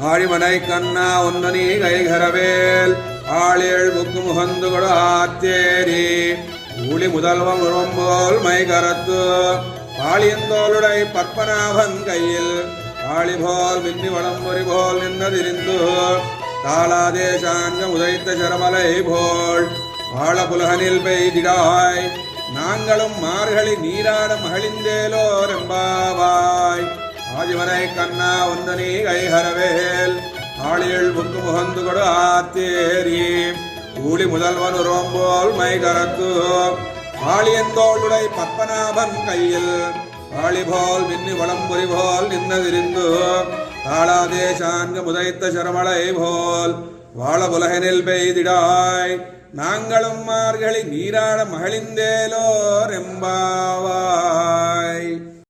ஆழிமனை கண்ணா ஒன்னனி கைகரவேல் ஆளேழ் book முகந்துகொடு ஆத்தேரி ஊழி முதல்வன் உரும்போல் மைகரத்து பாளியந்தோளுடை பற்பனாபன் கையில் ஆளிபோல் மின்னி வளம்பொறி போல் நின்னதிரிந்து தாளாதேசாங்க உதைத்த சரமலை போல் ஆழபுலகனில் பெய்திடாய் நாங்களும் மார்கழி நீராட மகிழ்ந்தேலோர் எம்பாவாய் ஆதிவனை கண்ணா ஒன்னனி கைஹரவேல் ஆளியல் புக்கு முகந்து கொடு ஆத்தேரி ஊழி முதல்வன் உருவம்போல் மைகரத்து ஆளியந்தோளுடை பத்மநாபன் கையில் ஆளிபோல் மின்னி வளம்புரி போல் நின்னதிரிந்து தாளாதேசாங்க முதைத்த சரமலை போல் வாழபுலகனில் பெய்திடாய் நாங்களும் மார்கழி நீராட மகிழ்ந்தேலோர் எம்பாவாய்.